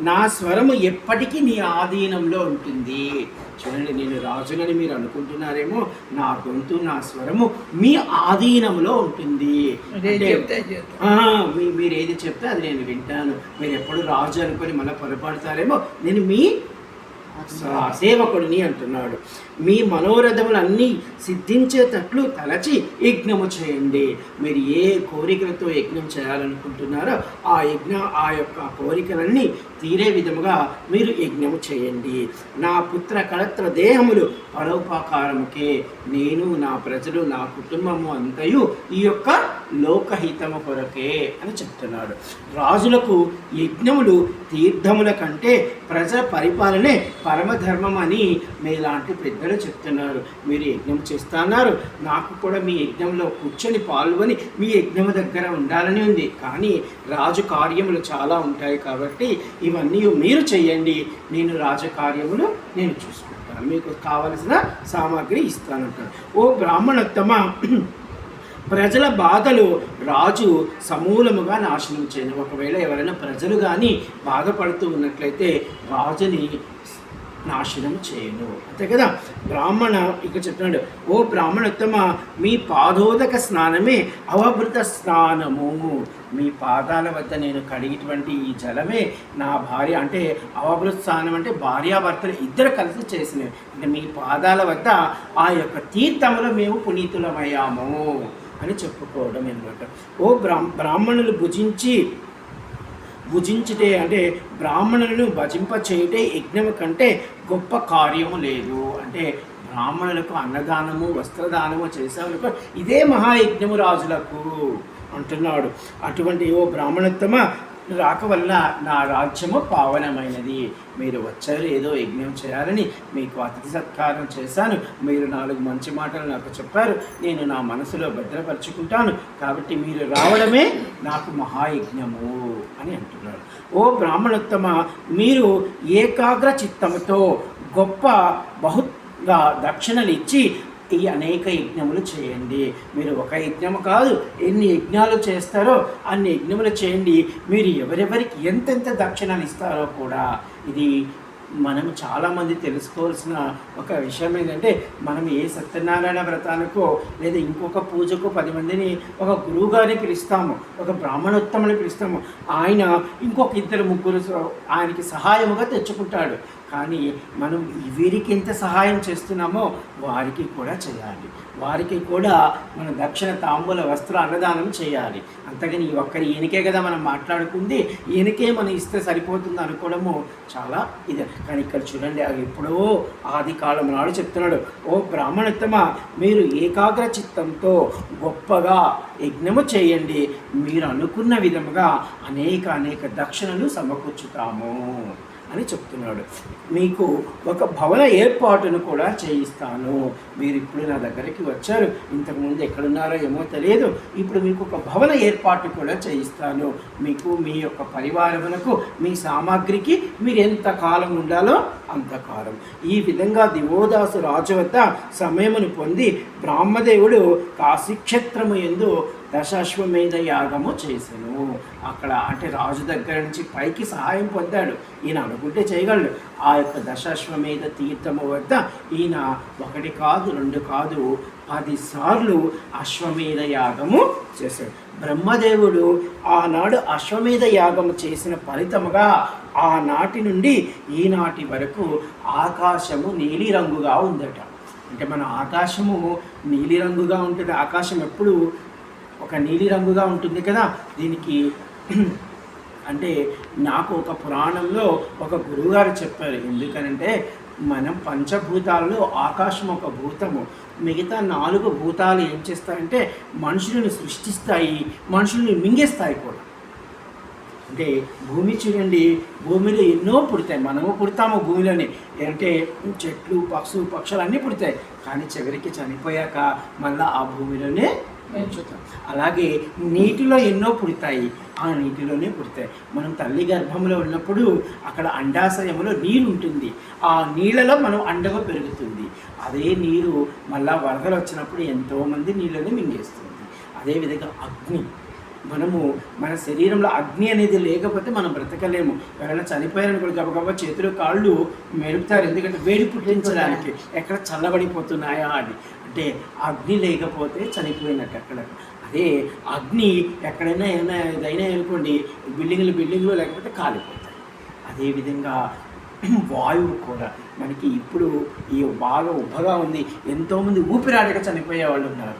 నా స్వరము ఎప్పటికీ నీ ఆధీనంలో ఉంటుంది. చూడండి, నేను రాజునని మీరు అనుకుంటున్నారేమో, నా గొంతు నా స్వరము మీ ఆధీనంలో ఉంటుంది. మీరు ఏది చెప్తే అది నేను వింటాను. మీరు ఎప్పుడు రాజు అనుకొని మళ్ళీ పొరపాడుతారేమో, నేను మీ సేవకుడిని అంటున్నాడు. మీ మనోరథములన్నీ సిద్ధించేటట్లు తలచి యజ్ఞము చేయండి. మీరు ఏ కోరికలతో యజ్ఞం చేయాలనుకుంటున్నారో ఆ యొక్క కోరికలన్నీ తీరే విధముగా మీరు యజ్ఞము చేయండి. నా పుత్ర కళత్ర దేహములు పరోపకారముకే, నేను నా ప్రజలు నా కుటుంబము అంతయు ఈ యొక్క లోకహితము కొరకే అని చెప్తున్నాడు. రాజులకు యజ్ఞములు తీర్థముల కంటే ప్రజల పరిపాలనే పరమధర్మం అని మీలాంటి పెద్దలు చెప్తున్నారు. మీరు యజ్ఞం చేస్తున్నారు, నాకు కూడా మీ యజ్ఞంలో కూర్చొని పాల్గొని మీ యజ్ఞము దగ్గర ఉండాలని ఉంది. కానీ రాజు కార్యములు చాలా ఉంటాయి కాబట్టి ఇవన్నీ మీరు చేయండి, నేను రాజకార్యములు నేను చూసుకుంటాను, మీకు కావలసిన సామాగ్రి ఇస్తానంటాను. ఓ బ్రాహ్మణోత్తమ, ప్రజల బాధలు రాజు సమూలముగా నాశనం చేయను. ఒకవేళ ఎవరైనా ప్రజలు కానీ బాధపడుతూ ఉన్నట్లయితే రాజుని నాశనం చేయను, అంతే కదా. బ్రాహ్మణ ఇక చెప్తున్నాడు, ఓ బ్రాహ్మణోత్తమ, మీ పాదోదక స్నానమే అవభృత స్నానము. మీ పాదాల వద్ద నేను కడిగినటువంటి ఈ జలమే నా భార్య, అంటే అవభృత స్నానం అంటే భార్యాభర్తలు ఇద్దరు కలిసి చేసినవి. అంటే మీ పాదాల వద్ద ఆ యొక్క తీర్థములో మేము పునీతులమయ్యాము అని చెప్పుకోవడం అనమాట. ఓ బ్రాహ్మణులు భుజించితే అంటే బ్రాహ్మణులను భజింప చేయటే యజ్ఞము కంటే గొప్ప కార్యము లేదు. అంటే బ్రాహ్మణులకు అన్నదానము వస్త్రదానము చేసేవాళ్ళకు ఇదే మహాయజ్ఞము రాజులకు అంటున్నాడు. అటువంటి ఓ బ్రాహ్మణోత్తమ, రాక వల్ల నా రాజ్యము పావనమైనది. మీరు వచ్చారు ఏదో యజ్ఞం చేయాలని, మీకు అతిథి సత్కారం చేశాను, మీరు 4 మంచి మాటలు నాకు చెప్పారు, నేను నా మనసులో భద్రపరుచుకుంటాను, కాబట్టి మీరు రావడమే నాకు మహాయజ్ఞము అని అంటున్నాడు. ఓ బ్రాహ్మణోత్తమ, మీరు ఏకాగ్ర చిత్తముతో గొప్ప బహుగా దక్షిణలు ఇచ్చి ఈ అనేక యజ్ఞములు చేయండి. మీరు ఒక యజ్ఞము కాదు, ఎన్ని యజ్ఞాలు చేస్తారో అన్ని యజ్ఞములు చేయండి. మీరు ఎవరెవరికి ఎంతెంత దక్షిణలు ఇస్తారో కూడా. ఇది మనం చాలామంది తెలుసుకోవాల్సిన ఒక విషయం ఏంటంటే, మనం ఏ సత్యనారాయణ వ్రతానికో లేదా ఇంకొక పూజకు 10 మందిని ఒక గురువు గారిని పిలుస్తాము, ఒక బ్రాహ్మణోత్తముని పిలుస్తాము, ఆయన ఇంకొక 2-3 ఆయనకి సహాయముగా తెచ్చుకుంటాడు. కానీ మనం వీరికి ఎంత సహాయం చేస్తున్నామో వారికి కూడా చేయాలి, వారికి కూడా మన దక్షిణ తాంబూల వస్త్ర అన్నదానం చేయాలి. అంతగాని ఈయనకే కదా మనం మాట్లాడుకుంది, ఈయనకే మనం ఇస్తే సరిపోతుంది అనుకోవడము చాలా ఇది. కానీ ఇక్కడ చూడండి, అవి ఎప్పుడో ఆది కాలం నాడు చెప్తున్నాడు. ఓ బ్రాహ్మణోత్తమ, మీరు ఏకాగ్ర చిత్తంతో గొప్పగా యజ్ఞము చేయండి, మీరు అనుకున్న విధముగా అనేక దక్షిణలు సమకూర్చుతాము అని చెప్తున్నాడు. మీకు ఒక భవన ఏర్పాటును కూడా చేయిస్తాను. మీరు ఇప్పుడు నా దగ్గరికి వచ్చారు, ఇంతకుముందు ఎక్కడున్నారో ఏమో తెలియదు, ఇప్పుడు మీకు ఒక భవన ఏర్పాటు కూడా చేయిస్తాను. మీకు మీ యొక్క పరివారమునకు మీ సామాగ్రికి మీరు ఎంత కాలం ఉండాలో అంతకాలం. ఈ విధంగా దివోదాసు రాజు వద్ద సమయమును పొంది బ్రహ్మదేవుడు కాశీక్షేత్రము యందు దశాశ్వమేధ యాగము చేసెను. అక్కడ అంటే రాజు దగ్గర నుంచి పైకి సహాయం పొందాడు. ఈయన అనుకుంటే చేయగలడు. ఆ యొక్క దశాశ్వమేధ తీర్థము వద్ద ఈయన 1 కాదు 2 కాదు 10 సార్లు అశ్వమేధ యాగము చేశాడు. బ్రహ్మదేవుడు ఆనాడు అశ్వమేధ యాగము చేసిన ఫలితముగా ఆనాటి నుండి ఈనాటి వరకు ఆకాశము నీలిరంగుగా ఉందట. అంటే మన ఆకాశము నీలిరంగుగా ఉంటుంది. ఆకాశం ఎప్పుడు ఒక నీలిరంగుగా ఉంటుంది కదా. దీనికి అంటే నాకు ఒక పురాణంలో ఒక గురువుగారు చెప్పారు. ఎందుకనంటే మనం పంచభూతాల్లో ఆకాశం ఒక భూతము, మిగతా 4 భూతాలు ఏం చేస్తాయంటే మనుషులను సృష్టిస్తాయి, మనుషుల్ని మింగేస్తాయి కూడా. అంటే భూమి చూడండి, భూమిలో ఎన్నో పుడతాయి, మనము పుడతాము భూమిలోనే. అంటే చెట్లు పక్షులు అన్నీ పుడతాయి, కానీ చివరికి చనిపోయాక మళ్ళీ ఆ భూమిలోనే ఉంచుతాం. అలాగే నీటిలో ఎన్నో పుడతాయి, ఆ నీటిలోనే పుడతాయి. మనం తల్లి గర్భంలో ఉన్నప్పుడు అక్కడ అండాశయంలో నీరు ఉంటుంది, ఆ నీళ్ళలో మనం అండగా పెరుగుతుంది. అదే నీరు మళ్ళా వరదలు వచ్చినప్పుడు ఎంతోమంది నీళ్ళని మింగేస్తుంది. అదేవిధంగా అగ్ని మనము మన శరీరంలో అగ్ని అనేది లేకపోతే మనం బ్రతకలేము. ఎవరైనా చనిపోయారని కూడా గబగబా చేతులు కాళ్ళు మెరుపుతారు, ఎందుకంటే వేడి పుట్టించడానికి. ఎక్కడ చల్లబడిపోతున్నాయా అని. అంటే అగ్ని లేకపోతే చనిపోయినట్టు అక్కడ. అదే అగ్ని ఎక్కడైనా ఏదైనా అనుకోండి, బిల్డింగ్లు లేకపోతే కాలిపోతాయి. అదేవిధంగా వాయువు కూడా మనకి ఇప్పుడు ఈ బాగా ఉబ్బగా ఉంది, ఎంతోమంది ఊపిరాడక చనిపోయే వాళ్ళు ఉన్నారు.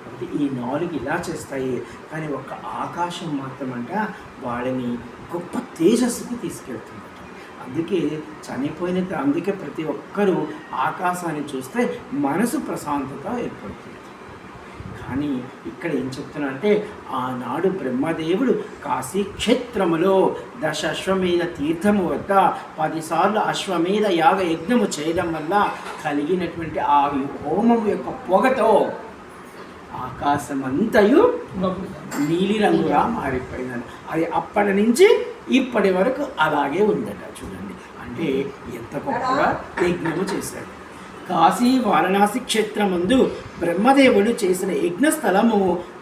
కాబట్టి ఈ 4 ఇలా చేస్తాయి. కానీ ఒక్క ఆకాశం మాత్రమంట వాళ్ళని గొప్ప తేజస్సుకి తీసుకెళ్తుంది. అందుకే అందుకే ప్రతి ఒక్కరూ ఆకాశాన్ని చూస్తే మనసు ప్రశాంతత ఏర్పడుతుంది. కానీ ఇక్కడ ఏం చెప్తున్నా అంటే, ఆనాడు బ్రహ్మదేవుడు కాశీ క్షేత్రములో 10 అశ్వమేధ తీర్థము వద్ద 10 సార్లు అశ్వమేధ యాగ యజ్ఞము చేయడం వల్ల కలిగినటువంటి ఆ హోమం యొక్క పొగతో ఆకాశమంతయు నీలిరంగుగా మారిపోయిందని. అది అప్పటి నుంచి ఇప్పటి వరకు అలాగే ఉందట. చూడండి, అంటే ఎంత గొప్పగా యజ్ఞము చేశాడు. కాశీ వారణాసి క్షేత్రమందు బ్రహ్మదేవుడు చేసిన యజ్ఞస్థలము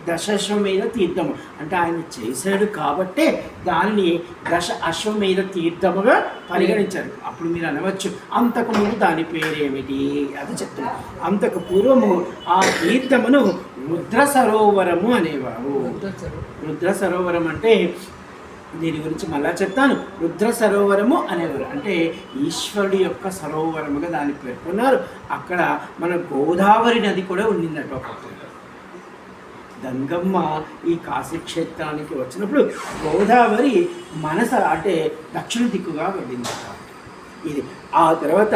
10 అశ్వమేధ తీర్థము. అంటే ఆయన చేశాడు కాబట్టే దానిని 10 అశ్వమేధ తీర్థముగా పరిగణించారు. అప్పుడు మీరు అనవచ్చు, అంతకుముందు దాని పేరేమిటి అది చెప్తున్నారు. అంతకు పూర్వము ఆ తీర్థమును రుద్ర సరోవరము అనేవారు. రుద్ర సరోవరం అంటే దీని గురించి మళ్ళా చెప్తాను. రుద్ర సరోవరము అనేవారు, అంటే ఈశ్వరుడి యొక్క సరోవరముగా దాన్ని పేర్కొన్నారు. అక్కడ మన గోదావరి నది కూడా ఉండిందట ఒకప్పుడు. గంగమ్మ ఈ కాశీ క్షేత్రానికి వచ్చినప్పుడు గోదావరి అంటే దక్షిణ దిక్కుగా వెళ్ళిందట. ఇది ఆ తర్వాత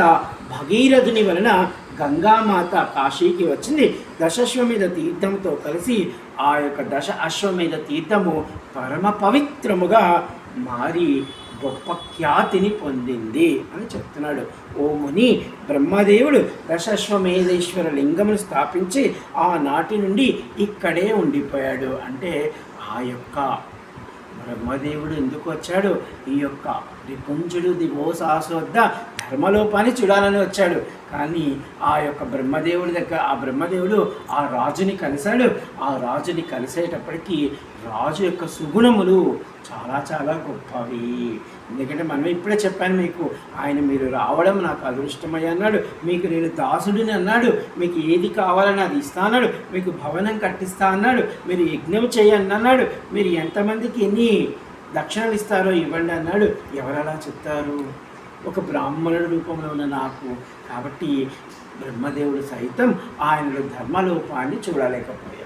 భగీరథుని వలన గంగామాత కాశీకి వచ్చింది. 10 అశ్వమేధ తీర్థంతో కలిసి ఆ యొక్క 10 అశ్వమేధ తీర్థము పరమ పవిత్రముగా మారి గొప్ప ఖ్యాతిని పొందింది అని చెప్తున్నాడు. ఓ ముని, బ్రహ్మదేవుడు 10 అశ్వమేధేశ్వర లింగమును స్థాపించి ఆనాటి నుండి ఇక్కడే ఉండిపోయాడు. అంటే ఆ యొక్క బ్రహ్మదేవుడు ఎందుకు వచ్చాడు? ఈ యొక్క రిపుంజుడు దివోసాసు వద్ద ధర్మలోపాన్ని చూడాలని వచ్చాడు. కానీ ఆ యొక్క బ్రహ్మదేవుడు ఆ రాజుని కలిశాడు. ఆ రాజుని కలిసేటప్పటికీ రాజు యొక్క సుగుణములు చాలా చాలా గొప్పవి. ఎందుకంటే మనం ఇప్పుడే చెప్పాను మీకు, మీరు రావడం నాకు అదృష్టమయ్య అన్నాడు. మీకు నేను దాసుడిని అన్నాడు. మీకు ఏది కావాలని అది ఇస్తా అన్నాడు. మీకు భవనం కట్టిస్తా అన్నాడు. మీరు యజ్ఞం చేయండి అన్నాడు. మీరు ఎంతమందికి ఎన్ని దక్షిణలు ఇస్తారో ఇవ్వండి అన్నాడు. ఎవరలా చెప్తారు? ఒక బ్రాహ్మణుడి రూపంలో ఉన్న నాకు. కాబట్టి బ్రహ్మదేవుడు సైతం ఆయనలో ధర్మలోపాన్ని చూడలేకపోయాడు.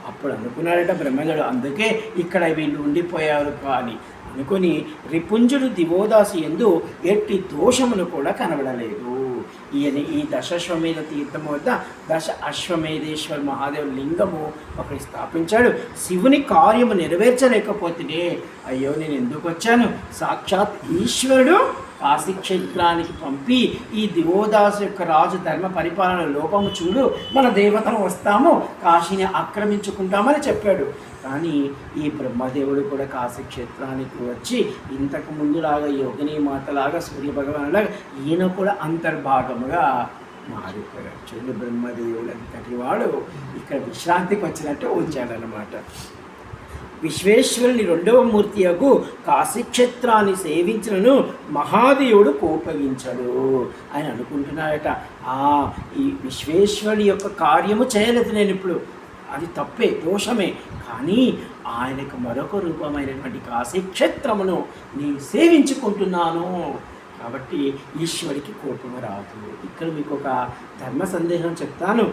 అప్పుడు అనుకున్నాడట బ్రహ్మదేవుడు, అందుకే ఇక్కడ వీళ్ళు ఉండిపోయారు అని అనుకొని రిపుంజుడు దివోదాసి యందు ఎట్టి దోషమును కూడా కనబడలేదు. ఈయన ఈ 10 అశ్వమేధ తీర్థము వద్ద 10 అశ్వమేధేశ్వర మహాదేవుడు లింగము ఒకటి స్థాపించాడు. శివుని కార్యము నెరవేర్చలేకపోతేనే అయ్యో నేను ఎందుకు వచ్చాను, సాక్షాత్ ఈశ్వరుడు కాశీక్షేత్రానికి పంపి ఈ దివోదాసు యొక్క రాజు ధర్మ పరిపాలన లోపము చూడు, మన దేవతను వస్తాము, కాశీని ఆక్రమించుకుంటామని చెప్పాడు. కానీ ఈ బ్రహ్మదేవుడు కూడా కాశీక్షేత్రానికి వచ్చి ఇంతకు ముందులాగా యోగిని మాతలాగా సూర్యభగవానులాగా ఈయన కూడా అంతర్భాగముగా మారిపోయాడు. చూడు, బ్రహ్మదేవుడు అంతటి వాడు ఇక్కడ విశ్రాంతికి వచ్చినట్టు ఉంచాడనమాట. విశ్వేశ్వరుని 2వ మూర్తియగు కాశీక్షేత్రాన్ని సేవించినను మహాదేవుడు కోపగించడు అని అనుకుంటున్నాడట. ఈ విశ్వేశ్వరుని యొక్క కార్యము చేయలేదు నేను ఇప్పుడు, అది తప్పే, దోషమే. కానీ ఆయనకు మరొక రూపమైనటువంటి కాశీక్షేత్రమును నేను సేవించుకుంటున్నాను కాబట్టి ఈశ్వరికి కోపం రాదు. ఇక్కడ మీకు ఒక ధర్మ సందేహం చెప్తాను.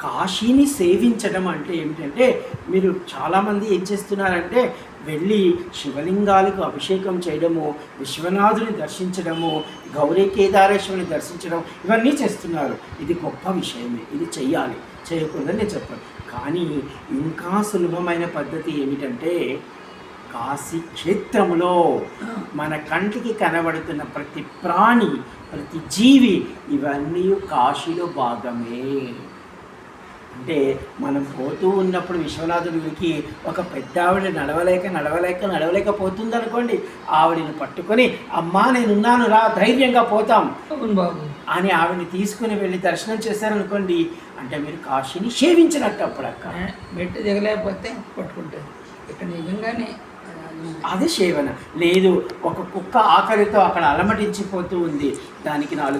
కాశీని సేవించడం అంటే ఏమిటంటే, మీరు చాలామంది ఏం చేస్తున్నారంటే వెళ్ళి శివలింగాలకు అభిషేకం చేయడము, విశ్వనాథుని దర్శించడము, గౌరీ కేదారేశ్వరుని దర్శించడం, ఇవన్నీ చేస్తున్నారు. ఇది గొప్ప విషయమే, ఇది చెయ్యాలి, చేయకూడదని నేను చెప్పాను. కానీ ఇంకా సులభమైన పద్ధతి ఏమిటంటే, కాశీ క్షేత్రములో మన కంటికి కనబడుతున్న ప్రతి ప్రాణి, ప్రతి జీవి, ఇవన్నీ కాశీలో భాగమే. అంటే మనం పోతూ ఉన్నప్పుడు విశ్వనాథుడికి ఒక పెద్ద ఆవిడ నడవలేకపోతుంది అనుకోండి, ఆవిడని పట్టుకొని అమ్మా నేనున్నాను రా, ధైర్యంగా పోతాం. అవును బాబు. అని ఆవిడని తీసుకుని వెళ్ళి దర్శనం చేశారనుకోండి, అంటే మీరు కాశీని సేవించినట్టు అప్పుడు అక్క. మెట్టు దిగలేకపోతే పట్టుకుంటుంది. ఇక్కడ నిజంగానే అది సేవన. లేదు, ఒక కుక్క ఆకలితో అక్కడ అలమటించిపోతూ ఉంది, దానికి 4